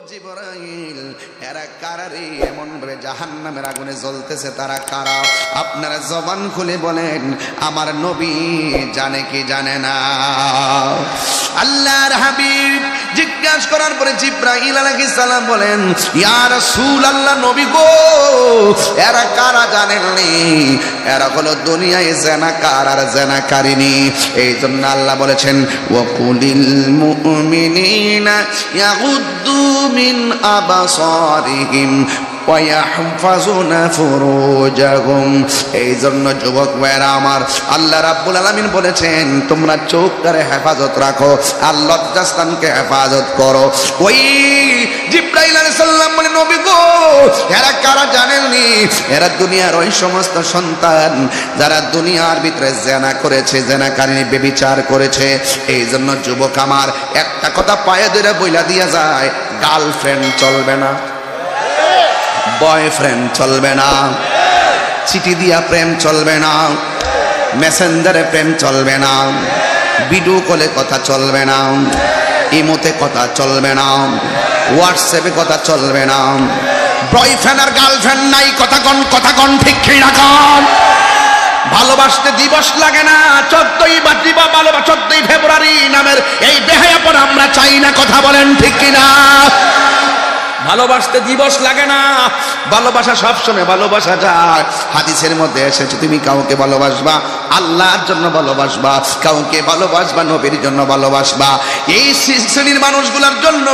জিবরাইল এরা কারা রে, এমন ভাবে জাহান্নামের আগুনে জ্বলতেছে তারা কারা? আপনারা জবান খুলে বলেন, আমার নবী জানে কি জানে না? আল্লাহর হাবিব জিজ্ঞাসা করার পরে জিবরাইল আলাইহিস সালাম বলেন, ইয়া রাসূলুল্লাহ, নবী গো, এরা কারা জানেননি? এরা হলো দুনিয়ায় জেনাকার আর জেনাকারিনী। এই জন্য আল্লাহ বলেছেন, ওয়াকুলিল মুমিনিনা ইয়াগুদ্দু মিন আবসারিহিম ওয়ায়াহফাজুনা ফুরুজাহুম। এই জন্য যুবক ভাইরা আমার, আল্লাহ রাব্বুল আলামিন বলেছেন, তোমরা চোখটারে হেফাজত রাখো আর লজ্জাস্থানকে হেফাজত করো। ওই জিবরাইল আলাইহিস সালাম বলে, নবী গো, এরা কারা জানেননি? এরা দুনিয়ার ওই সমস্ত সন্তান যারা দুনিয়ার ভিতরে জেনা করেছে, জেনাকারিনী ব্যভিচার করেছে। এই জন্য যুবক আমার, একটা কথা পায়ে ধরে বইলা দিয়া যায়, গার্লফ্রেন্ড চলবে না, বয়ফ্রেন্ড চলবে না, চিঠি দিয়া প্রেম চলবে না, মেসেঞ্জারে প্রেম চলবে না, ভিডিও কলে কথা চলবে না, ইমোতে কথা চলবে না, হোয়াটসঅ্যাপে কথা চলবে না। বয়ফ্রেন্ড আর গার্লফ্রেন্ড নাই, কথা কন ঠিক না কন? ভালোবাসতে দিবস লাগে না, 14ই ফেব্রুয়ারি নামের এই বেহায়াপন আমরা চাই না, কথা বলেন ঠিক কিনা? ভালোবাসতে দিবস লাগে না, ভালোবাসা সবসময় ভালোবাসা যায়। হাদিসের মধ্যে এসেছে, তুমি কাউকে ভালোবাসবা আল্লাহর জন্য ভালোবাসবা, কাউকে ভালোবাসবা নবীর জন্য ভালোবাসবা। এই শ্রেণীর মানুষগুলোর জন্য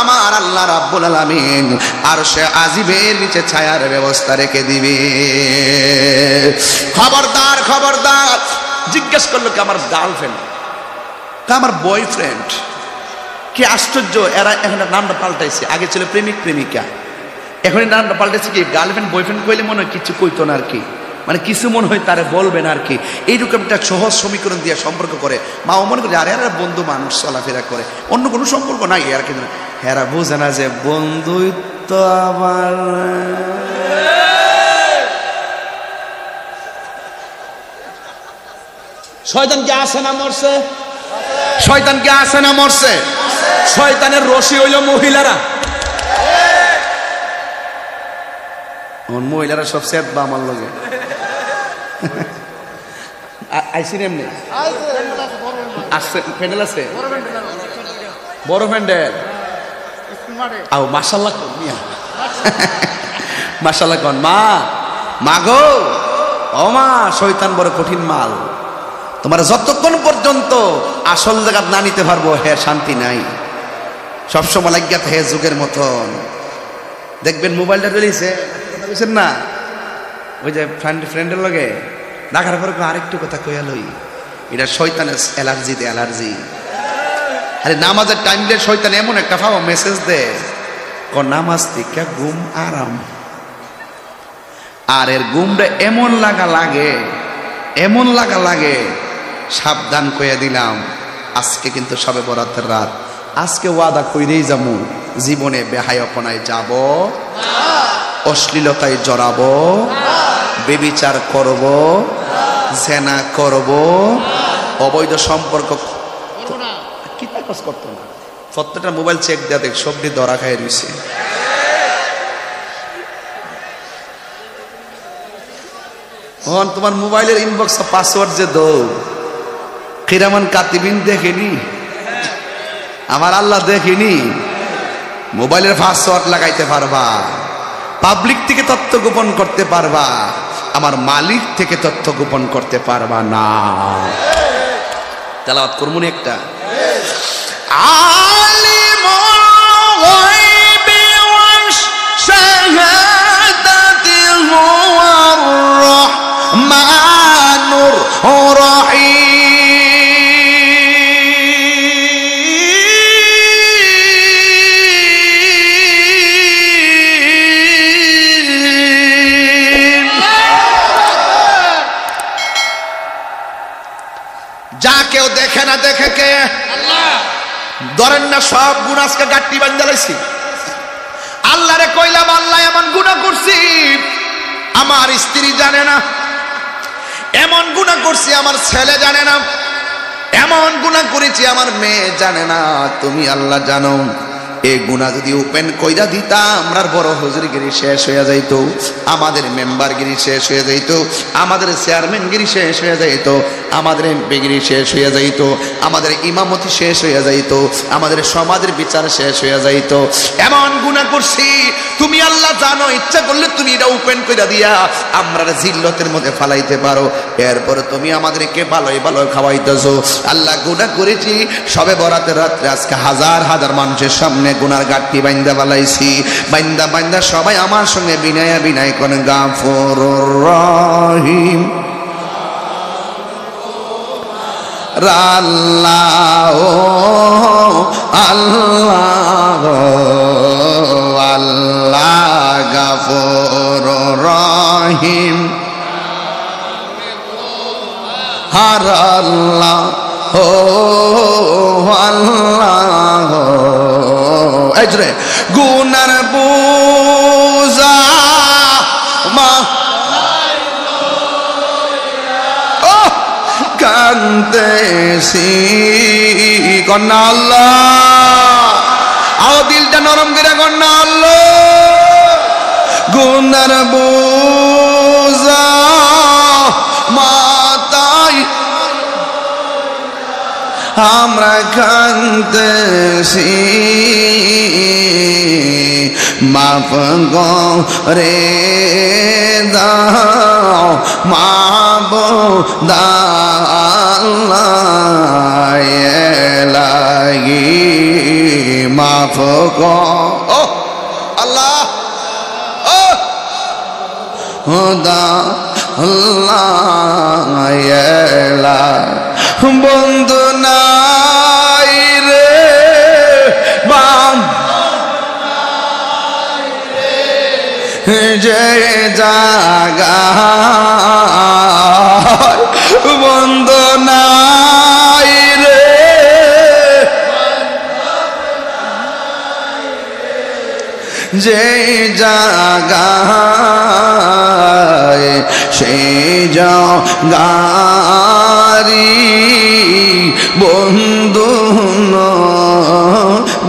আমার আল্লাহ রাব্বুল আলামিন আরশে আজিমের নিচে ছায়ার ব্যবস্থা রেখে দিবে। খবরদার খবরদার। জিজ্ঞেস করলো কি আমার গার্লফ্রেন্ড, আমার বয়ফ্রেন্ড? কি আশ্চর্য, এরা এখন নামটা পাল্টাইছে। আগে ছিল প্রেমিক প্রেমিকা, এখন নামটা পাল্টাইছে কি গার্লফ্রেন্ড বয়ফ্রেন্ড কইলে মনে হয় কিছু কইতো না আর কি, মানে কিছু মনে হয় তারে বলবেন আর কি। এইরকম একটা সহজ সমীকরণ দিয়ে সম্পর্ক করে। মাও মনে করে আরে এরা বন্ধু মানুষ, চলাফেরা করে, অন্য কোনো সম্পর্ক নাই আর কি। এরা বোঝে না যে বন্ধুই তো আবার শয়তান কি আছে না মরছে? শয়তান কি আছে না মরছে? শয়তানের রশি হইল মহিলারা। মহিলারা সব সেট বা আমার লগে আইসিন এমনি আসছে, প্যান্ডেল আছে, বড় প্যান্ডেল। আও মাশাআল্লাহ কোন মিয়া, মাশাআল্লাহ কোন মা, মা গো, ও মা, শয়তান বড় কঠিন মাল। তোমার যতক্ষণ পর্যন্ত আসল জায়গা না নিতে পারবো, হে শান্তি নাই। সবসময় লাগিয়া হে যুগের মতন দেখবেন মোবাইলটা চলেছে না, ওই যে ফ্রেন্ডের লগে দেখার পরে আরেকটু কথা কইয়া লই, এটা শয়তানের অ্যালার্জিতে অ্যালার্জি। আরে নামাজের টাইম দিয়ে শয়তান এমন একটা ফাও মেসেজ দেয়, নামাজ থেকে ঘুম আরাম। আর এর ঘুমটা এমন লাগে, সাবধান কইয়া দিলাম, আজকে কিন্তু সবে বরাতের রাত, আজকে ওয়াদা কইরেই যামু, জীবনে বেহায়াপনায় যাব, অশ্লীলতায় জড়াবো, বেবিচার করব, জেনা করব, অবৈধ সম্পর্ক কি কাজ করতো না। প্রত্যেকটা মোবাইল চেক দেয়া দেখ, সবটি ধরা খায় রয়েছে। তোমার মোবাইলের ইনবক্স পাসওয়ার্ড যে দৌ কিরামান কাতিবিন দেখেনি, আমার আল্লাহ দেখেনি। মোবাইলের পাসওয়ার্ড লাগাইতে পারবা, পাবলিক থেকে তথ্য গোপন করতে পারবা, আমার মালিক থেকে তথ্য গোপন করতে পারবা না। তেলাওয়াত করমুন একটা। আলিমুল গায়বি ওয়াশ শাহাদাতি হুয়ার রাহমানুর রাহিম। যা কেউ দেখে না, দেখে কে? আল্লাহ। ধরেন না সব গুনাহ আজকে গাট্টি বান্ধালাইছি, আল্লাহরে কইলাম আল্লাহ এমন গুনাহ করছি আমার স্ত্রী জানে না, এমন গুনাহ করছি আমার ছেলে জানে না, এমন গুনাহ করেছি আমার মেয়ে জানে না, তুমি আল্লাহ জানো। এই গুনাহ যদি ওপেন কইরা দিতাম আমরার বড় হুজুরগিরি শেষ হয়ে যাইত, আমাদের মেম্বারগিরি শেষ হয়ে যাইত, আমাদের চেয়ারম্যানগিরি শেষ হয়ে যাইত, আমাদের এমপিগিরি শেষ হয়ে যাইত, আমাদের ইমামতি শেষ হয়ে যাইত, আমাদের সমাজের বিচার শেষ হয়ে যাইত। এমন গুনাহ করছি তুমি আল্লাহ জানো, ইচ্ছা করলে তুমি এটা ওপেন কইরা দিয়া আমরা জিল্লতের মধ্যে ফালাইতে পারো। এরপরে তুমি আমাদেরকে ভালোই ভালো খাওয়াইতেছো। আল্লাহ গুনাহ করেছি সবে বরাতের রাত্রে আজকে হাজার হাজার মানুষের সামনে গুনার গাঁটটি বাইন্দা বালাইছি। বাইন্দা বাইন্দা সবাই আমার সঙ্গে বিনয়া বিনয় করেন গাফুরুর রহিম আল্লাহ আল্লাহ আল্লাহ গাফুরুর রহিম হার আল্লাহ ও আল্লাহ। এই যে গুনার বুঝা মা কান্দেছি কন্যা আল্লাহ, আও দিলটা নরম করে কন্যা আল্লাহ। গুনার বুঝা মাতাই আমরা কান্দেছি, মাফ করে দাও মাবুদ আল্লাহ এলাহি মাফ কর আল্লাহ ও খুদা আল্লাহ এলাহি বন্ধু নাই রে বাম যে জাগা বন্ধু নাই রে যে জাগায় সেই জাগারি বন্ধু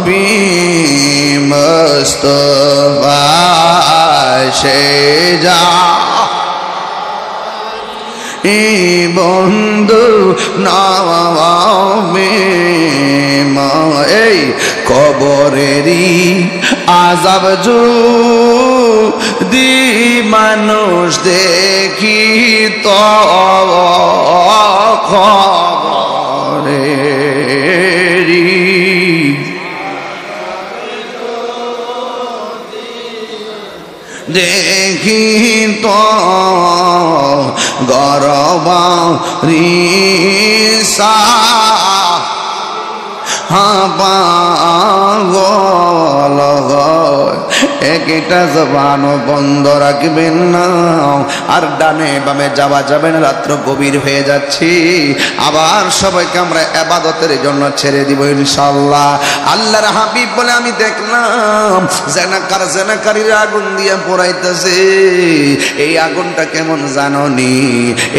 বিমস্তফা সে যা বন্ধু নামে এই কবরেরই আযাব যদি মানুষ দেখি তো কবরেরই দেখি তো গরবারিসা পাগল একটা জবান বন্ধ রাখবেন না। আর ডানে বামে যাওয়া যাবে না, রাত্র গভীর হয়ে যাচ্ছি। আবার সবাইকে আমরা ইবাদতের জন্য ছেড়ে দিব ইনশাআল্লাহ। আল্লাহর হাবিব বলে আমি দেখলাম জেনাকারীরা আগুন দিয়ে পোড়াইতেছে। এই আগুনটা কেমন জাননি?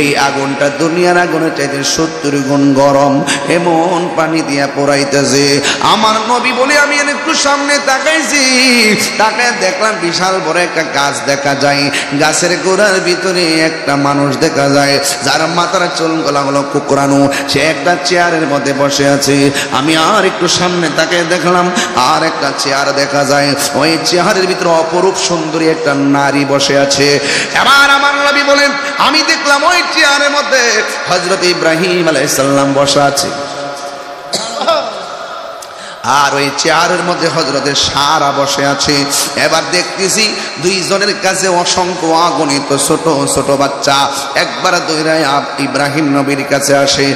এই আগুনটা দুনিয়ার আগুনের চাইতে 70 গুণ গরম। এমন পানি দিয়া পোড়াইতেছে। আমার নবী বলে আমি একটু সামনে তাকাইছি, তাকায় দেখলাম বিশাল বড় একটা গাছ দেখা যায়। গাছের গোড়ার ভিতরে একটা মানুষ দেখা যায়, যার মাথার চুলগুলা হলো কুকরানো। সে একটা চেয়ারের মধ্যে বসে আছে। আমি আর একটু সামনে তাকায় দেখলাম আর একটা চেয়ার দেখা যায়। ওই চেয়ারের ভিতরে অপরূপ সুন্দরী একটা নারী বসে আছে। এবার আমার নবী বলেন আমি দেখলাম ওই চেয়ারের মধ্যে হযরত ইব্রাহিম আলাইহিস সালাম বসা আছে, আর ওই চেয়ারের মধ্যে হযরতে সারা বসে আছে। এবার দেখতেছি দুইজনের কাছে অসংখ্য অগণিত ছোট ছোট বাচ্চা। একবার দৌড়াইয়া ইব্রাহিম নবীর কাছে আসে,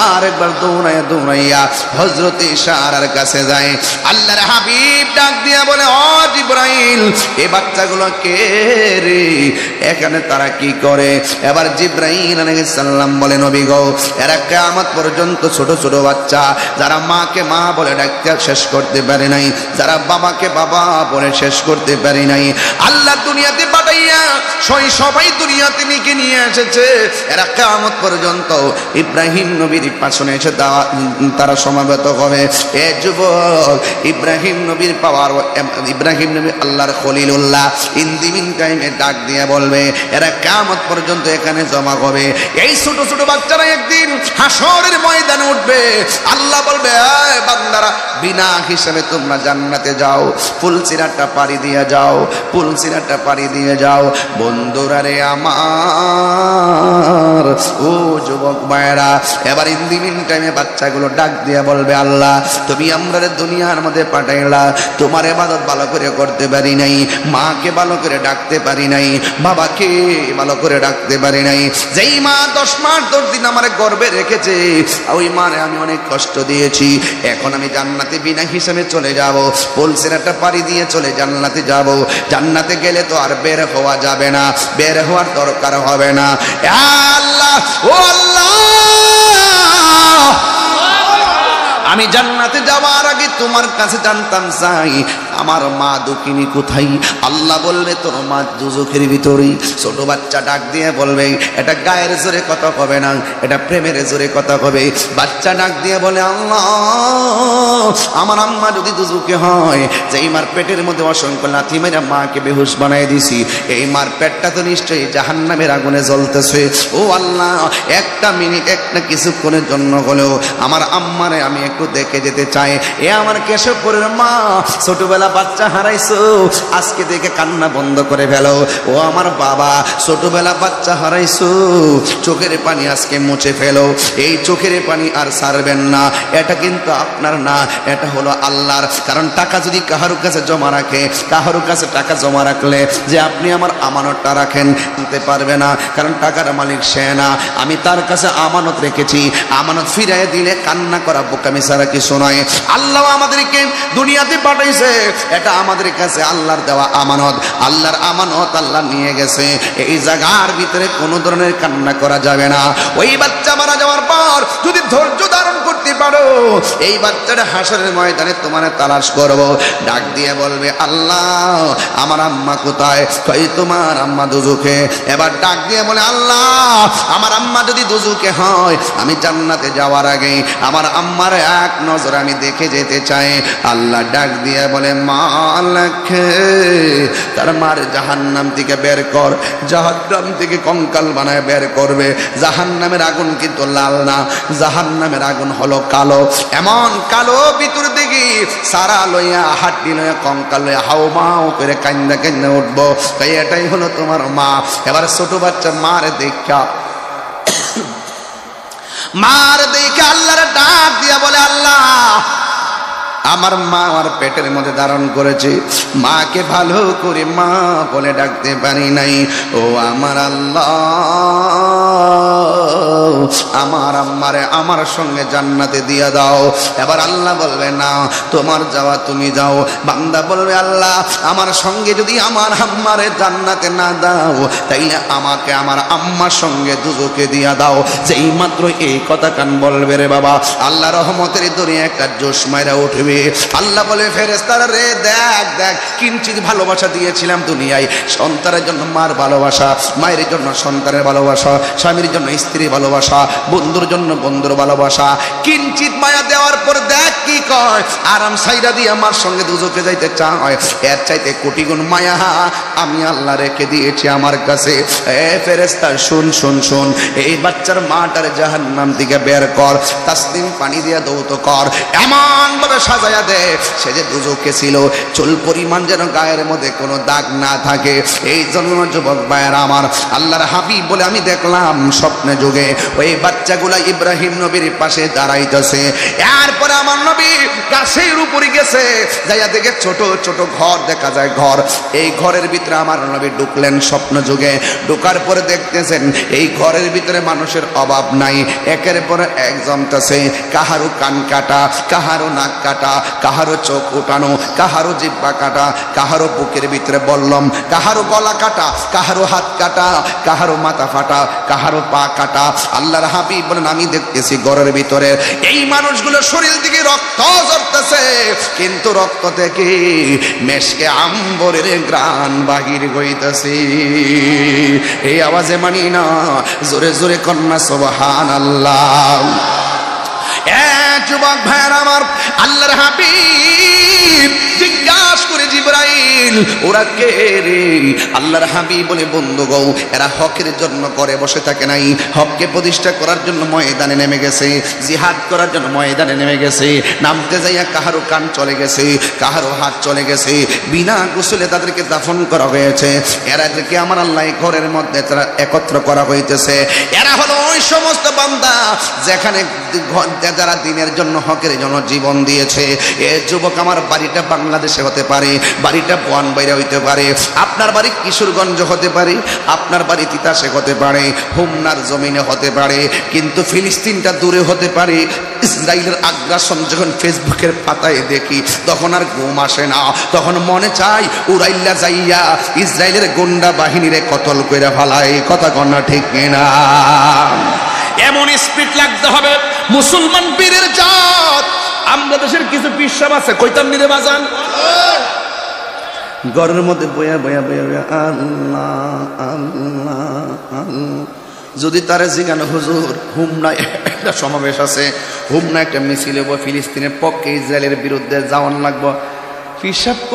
আর একবার দৌড়াইয়া দৌড়াইয়া হযরতে সারার কাছে যায়। আল্লাহর হাবিব ডাক দিয়া বলে ও জিবরাইল, এই বাচ্চাগুলো কে রে? এখানে তারা কি করে? এবার জিবরাইল আলাইহিস সালাম বলে নবী গো, এরা কিয়ামত পর্যন্ত ছোট ছোট বাচ্চা, যারা মাকে মা বলে ডাকতে শেষ করতে পারে নাই, যারা বাবাকে বাবা বলে শেষ করতে পারে নাই, আল্লাহ দুনিয়াতে পাঠাইয়া সবাই দুনিয়াতে নিয়ে এসেছে। এরা কিয়ামত পর্যন্ত ইব্রাহিম নবীর পাশনে এসে তারা সমাবেত হবে। এ যুবক, ইব্রাহিম নবীর পাওয়ার, ইব্রাহিম নবী আল্লাহর খলিলুল্লাহ, ইন দি মিন টাইমে ডাক দিয়ে বলবে, এরা কিয়ামত পর্যন্ত এখানে জমা হবে। এই ছোট ছোট বাচ্চারা একদিন হাসরের ময়দানে উঠবে। আল্লাহ বলবে, এই বান্দারা, বিনা হিসাবে তোমরা জান্নাতে যাও, ফুলসিরাতটা পাড়ি দিয়ে যাও, ফুলসিরাতটা পাড়ি দিয়ে যাও। বন্ধুরা রে আমার, ও যুবক ভাইরা, এবার ইন দি মিন টাইমে বাচ্চাগুলো ডাক দিয়ে বলবে, আল্লাহ তুমি আমরা দুনিয়ার মধ্যে পাঠাইলা, তোমার ইবাদত ভালো করে করতে পারি নাই, মাকে ভালো করে ডাকতে পারি নাই, বাবাকে ভালো করে ডাকতে পারি নাই। যেই মা 10 মাস 10 দিন আমার গর্ভে রেখেছে, ওই মারে আমি অনেক কষ্ট দিয়েছি। এখন আমি জান্নাতে বিনা হিসাবে চলে যাব, ফুলসিরাতটা পাড়ি দিয়ে চলে জান্নাতে যাব। জান্নাতে গেলে তো আর বের হওয়া যাবে না, বের হওয়ার দরকার হবে না। আল্লাহ, ও আল্লাহ, আমি জান্নাতে যাওয়ার আগে তোমার কাছে জানতাম চাই আমার মা দুঃখিনী কোথায়। আল্লাহ বলবে, তোর মা দুজখের ভিতরেই। ছোট বাচ্চা ডাক দিয়ে বলবে, এটা গায়ের জোরে কথা হবে না, এটা প্রেমের জোরে কথা হবে। বাচ্চা ডাক দিয়ে বলে, আল্লাহ আমার আম্মা যদি দুজখে হয়, যে এই মার পেটের মধ্যে অসংখ্য লাথি মেরে মাকে বেহুশ বানাই দিছি, এই মার পেটটা তো নিশ্চয়ই জাহান্নামের আগুনে জ্বলতেছে। ও আল্লাহ, একটা মিনিট, একটা কিছুক্ষণের জন্য হলেও আমার আম্মারে আমি একটু দেখে যেতে চাই। এ আমার কেশবপুরের মা, ছোটবেলা বাচ্চা হারাইছো, আজকে দেখে কান্না বন্ধ করে ফেলো। ও আমার বাবা, ছোটবেলা বাচ্চা হারাইছো, চোখের পানি আজকে মুছে ফেলো। এই চোখের পানি আর ছাড়বেন না, এটা কিন্তু আপনার না, এটা হলো আল্লাহর। কারণ টাকা যদি কাহারুর কাছে জমা রাখে, কাহারুর কাছে টাকা জমা রাখলে যে আপনি আমার আমানতটা রাখেন, আনতে পারবে না, কারণ টাকার মালিক সে না। আমি তার কাছে আমানত রেখেছি, আমানত ফিরিয়ে দিলে কান্না করা বোকামি ছাড়া কিছু নয়। আল্লাহ আমাদেরকে দুনিয়াতে পাঠাইছে, এটা আমাদের কাছে আল্লাহর দেওয়া আমানত। আল্লাহর আমানত আল্লাহ নিয়ে গেছে, এই জায়গার ভিতরে কোনো ধরনের কান্না করা যাবে না। ওই বাচ্চা মারা যাওয়ার পর যদি ধৈর্য ধারণ করতে পারো, এই বাচ্চাটা হাসরের ময়দানে তোমার তালাশ করব। ডাক দিয়ে বলবে, আল্লাহ আমার আম্মা কোথায়? কই তোমার আম্মা দুজখে। এবার ডাক দিয়ে বলে, আল্লাহ আমার আম্মা যদি দুজখে হয়, আমি জান্নাতে যাওয়ার আগে আমার আম্মার এক নজর আমি দেখে যেতে চাই। আল্লাহ ডাক দিয়ে বলে, মালকে তার মার জাহান্নাম থেকে বের কর। জাহান্নাম থেকে কঙ্কাল বানায় বের করবে। জাহান্নামের আগুন কিন্তু লাল না, জাহান্নামের আগুন হলো কালো। এমন কালো ভিতর দিকে সারা লইয়া, হাড্ডি লইয়া, কঙ্কাল লইয়া হাউমাউ করে কান্দা কান্দা উঠবো। তাই এটাই হলো তোমার মা। এবার ছোট বাচ্চা মার দেখা, মার দেখে আল্লাহর ডাক দিয়া বলে, আল্লাহ আমার মা আমার পেটের মধ্যে ধারণ করেছে, মাকে ভালো করে মা বলে ডাকতে পারি নাই। ও আমার আল্লাহ, আমার আম্মারে আমার সঙ্গে জান্নাতে দিয়ে দাও। এবার আল্লাহ বলবে, না তোমার যাওয়া তুমি যাও। বান্দা বলবে, আল্লাহ আমার সঙ্গে যদি আমার আম্মারে জান্নাতে না দাও, তাইলে আমাকে আমার আম্মার সঙ্গে দুজকে দিয়া দাও। যেই মাত্র এই কথা কান বলবে রে বাবা, আল্লাহ রহমতের দরিয়া একটা জোশ মাইরা উঠবে। আল্লাহ বলে, ফেরেশতারা রে, দেখ দেখ কিঞ্চিত ভালোবাসা দিয়েছিলাম দুনিয়ায়। সন্তানের জন্য মার ভালোবাসা, মায়ের জন্য সন্তানের ভালোবাসা, স্বামীর জন্য স্ত্রীর ভালোবাসা, বন্ধুর জন্য বন্ধুর ভালোবাসা। কিঞ্চিত মায়া দেওয়ার পর দেখ কি কয়, আরাম সাইরা দিয়ে আমার সঙ্গে দুজকে যাইতে চায়। এর চাইতে কোটি গুণ মায়া আমি আল্লাহ রেখে দিয়েছি আমার কাছে। এ ফেরেশতা শুন শুন শুন, এই বাচ্চার মাটার জাহান্নাম থেকে বের কর, তাসলিম পানি দিয়ে দৌত কর, এমন ভাবে সাজায়া দে সে যে দুজকে ছিল, চুল পরিমাণ যেন গায়ের মধ্যে কোনো দাগ না থাকে। এই জন্য যুবক ভাইয়েরা আমার, আল্লাহর হাবিব বলে আমি দেখলাম স্বপ্নে যুগে ওই বাচ্চাগুলা ইব্রাহিম নবীর পাশে দাঁড়াইতেছে। এরপরে আমার নবী গাছের উপরে গেছে, যাইয়া দেখে ছোট ছোট ঘর দেখা যায়, ঘর। এই ঘরের ভিতরে আমার নবী ঢুকলেন স্বপ্ন যুগে। ঢুকার পরে দেখতেছেন এই ঘরের ভিতরে মানুষের অভাব নাই, একের পরে এক জমতেছে। কাহারও কান কাটা, কাহারও নাক কাটা, কাহারো চোখ উঠানো, কাহারো জিহ্বা কাটা, কাহারো বুকের ভিতরে বললাম, কাহারো গলা কাটা, কাহারো হাত কাটা, কাহারো মাথা ফাটা, কাহারো পা কাটা। আল্লাহর হাবিব বলেন আমি দেখতেছি ঘরের ভিতরে এই মানুষগুলোর শরীর থেকে রক্ত ঝরতেছে, কিন্তু রক্ত থেকে মেশকে আম্বরের ঘ্রাণ বাহির হইতেছে। এই আওয়াজে মানি না, জোরে জোরে কন্যা সুবহানাল্লাহ। যুবক ভাইয়ের আমার, আল্লাহর হাবিব জিজ্ঞাসা করে জিবরাইল ওরা কে রে? আল্লাহর হাবিব বলে বন্ধু গো, এরা হকের জন্য করে বসে থাকে নাই, হককে প্রতিষ্ঠা করার জন্য ময়দানে নেমে গেছে, জিহাদ করার জন্য ময়দানে নেমে গেছে। নামতে যাইয়া কাহারো কান চলে গেছে, কাহারো হাত চলে গেছে, বিনা গোসলে তাদেরকে দাফন করা হয়েছে। এরাদেরকে আমার আল্লাহ ঘরের মধ্যে তারা একত্র করা হইতেছে। এরা হলো ওই সমস্ত বান্দা যেখানে যারা দিনের জন্য হকের জন্য জীবন দিয়েছে। এ যুবক, আমার বাড়িটা বাংলাদেশে হতে পারে, বাড়িটা বোয়ানবাইরা হইতে পারে, আপনার বাড়ি কিশোরগঞ্জ হতে পারে, আপনার বাড়ি তিতাসে হতে পারে, হোমনার জমিনে হতে পারে, কিন্তু ফিলিস্তিনটা দূরে হতে পারে। ইসরায়েলের আগ্রাসন যখন ফেসবুকের পাতায় দেখি তখন আর ঘুম আসে না, তখন মনে চায় উড়াইল্লা যাইয়া ইসরায়েলের গুন্ডা বাহিনীরে কতল করে ফেলায়। কথা কন্যা ঠিক কিনা? এমন স্পিড লাগতে হবে। মুসলমান বীরের জাত। আমরা দেশের কিছু পিসাব আছে, কইতাম নিরে বাজান, ঘরের মধ্যে বয়া বয়া বয়া বয়া আল্লাহ আল্লাহ আল্লাহ। যদি তারা জিগানো হুজুর হুমনায় একটা সমাবেশ আছে, হুমনা একটা মিছিল হবো, ফিলিস্তিনের পক্ষে ইসরায়েলের বিরুদ্ধে যাওয়ান লাগবো, পিসাব ক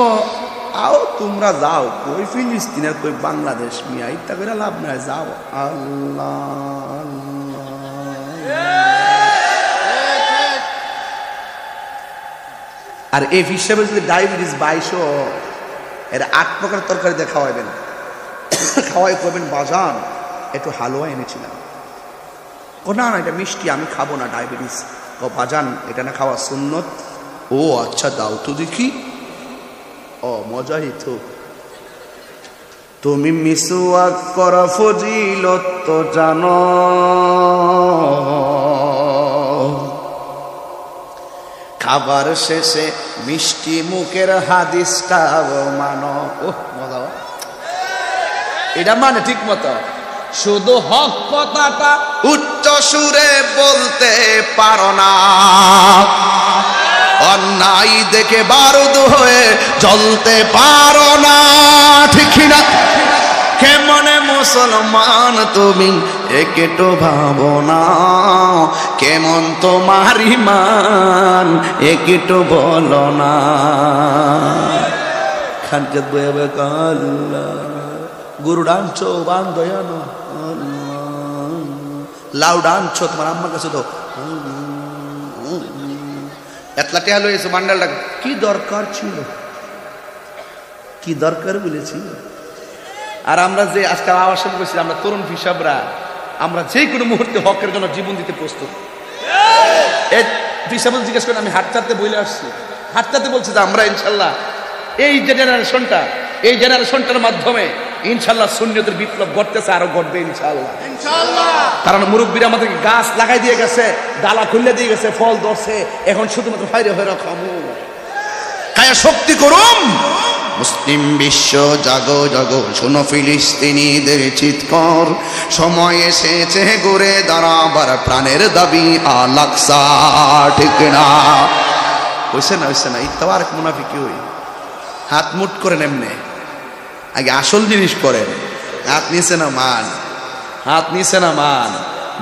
আও তোমরা যাও, কই ফিলিস্তিনের কই বাংলাদেশ মিয়া ইত্যা করে লাভ নাই, যাও। আল্লাহ আর এই হিসাবে যদি ডায়াবেটিস 2200 এর 8 প্রকার তরকারি দিয়ে খাওয়াইবেন, খাওয়াই করবেন বাজান একটু হালুয়া এনেছিলাম, ও না না এটা মিষ্টি আমি খাবো না, ডায়াবেটিস। ও বাজান এটা না খাওয়া সুন্নত। ও আচ্ছা দাও তো দেখি। ও মজাই তো। তুমি মিসওয়াক করা ফজিলত তো জানো, খাবার শেষে মিষ্টি মুখের হাদিসটাও মানো। ওহ মজা, এটা মানে ঠিক মতো শুধু হক কথাটা উচ্চ সুরে বলতে পারো না, অন্যায় দেখে বারুদ হয়ে জ্বলতে পারো না, ঠিক না? কেমনে মুসলমান তুমি একটু ভাবো না, কেমন তোমার ঈমান একটু বলো না। খানকে বয়ে কাল্লা গুরু ডানছো বান দয়ানো, লাউ ডানছো তোমার আম্মার কাছে তো এতলা টেহা লইছো বান্ডালটা, কি দরকার ছিল, কি দরকার বলেছিল। আর আমরা যে আজকে আওয়াজ করছি, আমরা তরুণ হিসাবরা, আমরা যে কোনো মুহূর্তে হকের জন্য জীবন দিতে প্রস্তুত। এই হিসাব জিজ্ঞেস করেন, আমি হাঁটতে বলে আসছি, হাঁটতে বলছি যে আমরা ইনশাল্লাহ এই জেনারেশনটার মাধ্যমে ইনশাল্লাহ সুন্নিয়তের বিপ্লব ঘটতেছে, আরো ঘটবে ইনশাল্লাহ। কারণ মুরব্বীরা আমাদেরকে গাছ লাগাই দিয়ে গেছে, ডালা খুলে দিয়ে গেছে, ফল ধরছে, এখন শুধুমাত্র ফাইরে হয়ে রাখামু কায়া শক্তি করুম। মুসলিম বিশ্ব জাগো জাগো, শোনো ফিলিস্তিনিদের চিৎকার, সময় এসেছে ঘুরে দাঁড়াবার প্রাণের দাবি আল আকসা, ঠিক না? হইছে না? হইছে না? ইত্তাও আর মুনাফিকি হই, হাত মুট করেন এমনে, আগে আসল জিনিস করেন। হাত নিচে না মান, হাত নিচে না মান,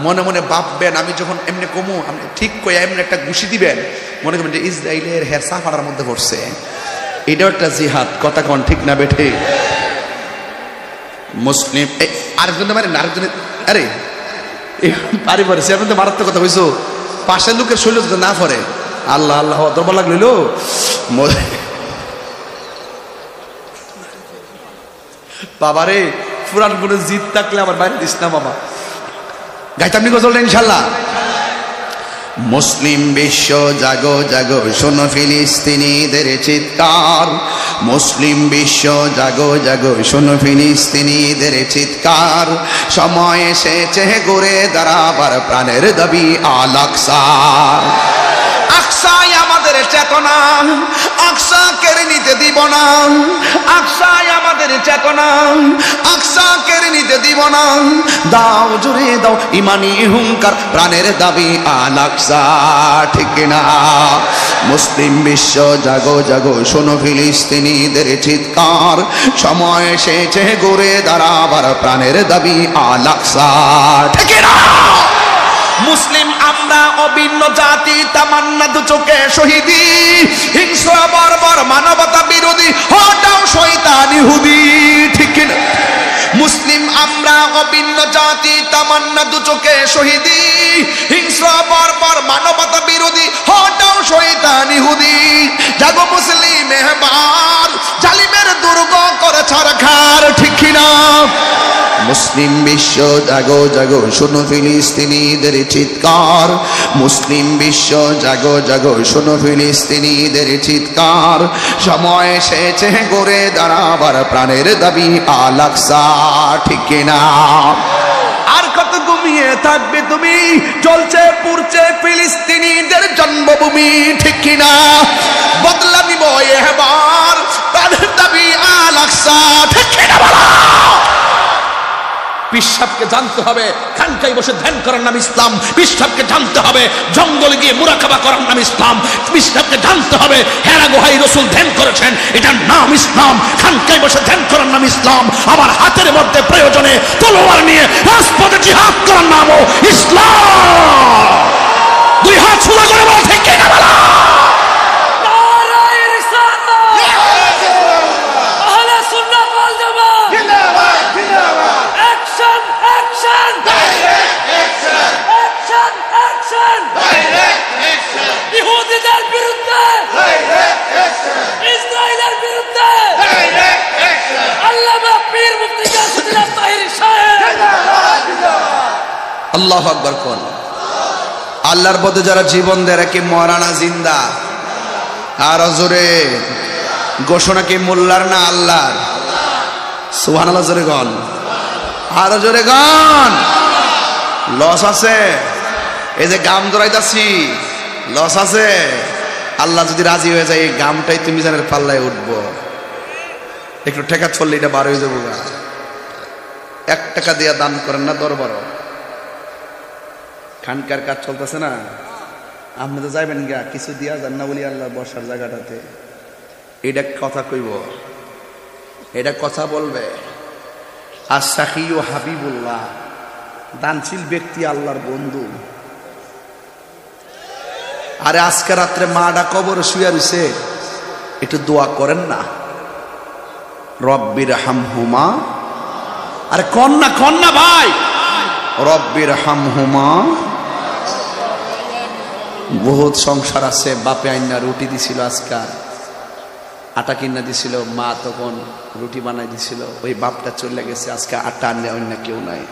মনে মনে ভাববেন আমি যখন এমনি কমু, আপনি ঠিক করে এমনি একটা ঘুষি দিবেন, মনে করবেন যে ইসরায়েলের হেরসা ফাড়ার মধ্যে পড়ছে। এটাও একটা জিহাদ, কথা কন ঠিক না বেঠে? মুসলিম আরেকজন মানে আরেকজন, আরে পারি পারে সে আপনাদের মারাত্মক কথা হইছো, পাশের লোকের শৈল যদি না পড়ে আল্লাহ আল্লাহ দরবার লাগল। বাবারে ফুরান কোনো জিদ থাকলে আমার বাইরে দিস না বাবা, গাইতামনি গজলটা ইনশাল্লাহ। মুসলিম বিশ্ব জাগো জাগো, শোনো ফিলিস্তিনিদের চিৎকার, মুসলিম বিশ্ব জাগো জাগো, শোনো ফিলিস্তিনিদের চিৎকার, সময় এসেছে ঘুরে দাঁড়াবার প্রাণের দাবি আল আকসা। আকসাই আমাদের চেতনা, আকসা কেড়ে নিতে দিব না। আকসাই আমাদের চেতনা, আকসা কেড়ে নিতে দিব না। দাও জুড়ে দাও ইমানি হুঙ্কার, প্রাণের দাবি আল আকসা, ঠিক না? মুসলিম বিশ্ব জাগো জাগো, শোনো ফিলিস্তিনিদের চিৎকার, সময় এসেছে ঘুরে দাঁড়াবার, প্রাণের দাবি আল আকসা, ঠিক না? মুসলিম আমরা অভিন্ন জাতি, তামান্না দু চোখে শহীদি, হিংস্র বর্বর মানবতা বিরোধী, হটাও শয়তান ইহুদি, ঠিক না? মুসলিম আমরা অভিন্ন জাতি, তামান্না দু চোখে শহীদি, হিংস্র বর্বর মানবতা বিরোধী, হটাও শয়তান ইহুদি। জাগো মুসলিম এবার, জালিমের দুর্গ করে ছারখার, ঠিক না? মুসলিম বিশ্ব জাগো জাগো, শোনো ফিলিস্তিনিদের চিৎকার। মুসলিম বিশ্ব জাগো জাগো, শোনো ফিলিস্তিনিদের চিৎকার, সময় এসেছে গড়ে দাঁড়াবার, প্রাণের দাবি আল আকসা, ঠিক না? আর কত ঘুমিয়ে থাকবে তুমি, চলছে পুড়ছে ফিলিস্তিনিদের জন্মভূমি, ঠিক না? বদলা নিব এবার, প্রাণের দাবি আল আকসা, ঠিক না? পিশাবকে জানতে হবে খানকায় বসে ধ্যান করার নাম ইসলাম। পিশাবকে জানতে হবে জঙ্গলে গিয়ে মুরাকাবা করার নাম ইসলাম। পিশাবকে জানতে হবে হেরা গুহায় রাসূল ধ্যান করেছেন, এটার নাম ইসলাম। খানকায় বসে ধ্যান করার নাম ইসলাম। আবার হাতের মধ্যে প্রয়োজনে তলোয়ার নিয়ে রাজপথে জিহাদ করার নামও ইসলাম। দুই হাত সোজা করে বল, ঠিক কিনা বলো? আল্লাহু আকবার কোন। আল্লাহর পথে যারা জীবন দেয় কি মরানা জিন্দা? আর জোরে ঘোষণা কি মোল্লার না আল্লাহর? সুবহানাল্লাহ জোরে গান, আর জোরে গান। লস আছে, এই যে গাম জড়াইতাছি, লস আছে। আল্লাহ যদি রাজি হয়ে যায়, এই গামটাই তুমি জানের পাল্লায় উঠবো। একটু ঠেকা চললে এটা বার হয়ে যাবো। 1 টাকা দিয়া দান করেন না দরবারও, খানকার কাজ চলতেছে না, আপনি তো যাইবেন গা, কিছু দিয়া যান না বলি আল্লাহ বসার জায়গাটাতে। এটা কথা কইব, এটা কথা বলবে। আর সাখী ও হাবিবুল্লাহ, দানশীল ব্যক্তি আল্লাহর বন্ধু। আরে আজকে রাত্রে মাটা কবর শুয়ে রয়েছে, একটু দোয়া করেন না, রব্বির হামহুমা। আরে কন্যা ভাই, রব্বির হামহুমা। বহুত সংসার আছে, বাপে আইনা রুটি দিছিল, আজকাল আটা কিনা দিছিল, মা তখন রুটি বানাই দিছিল, ওই বাপটা চলে গেছে, আজকে আটা আনে অন্য কেউ নাই।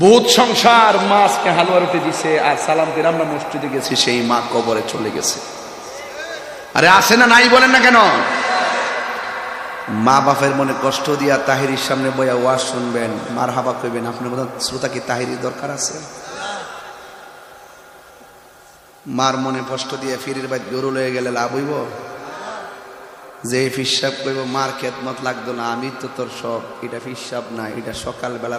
বহুত সংসার, মা আজকে হালুয়া রুটি দিছে, আর সালাম দিয়ে আমরা মসজিদে গেছি, সেই মা কবরে চলে গেছে। আরে আসে না নাই বলেন না কেন? মা বাপের মনে কষ্ট দিয়া তাহিরির সামনে বইয়া ওয়াজ শুনবেন, মার হাবা কইবেন। আপনার মতো শ্রোতা কি তাহিরির দরকার আছে? মার মনে কষ্ট দিয়ে ফিরির বাইত গরু লয়ে গেলে লাভ হইব? যে ফিসাব কইব মার খেদমত লাগতো না, আমি তো তোর সব, এটা ফিসাব না, এটা সকালবেলা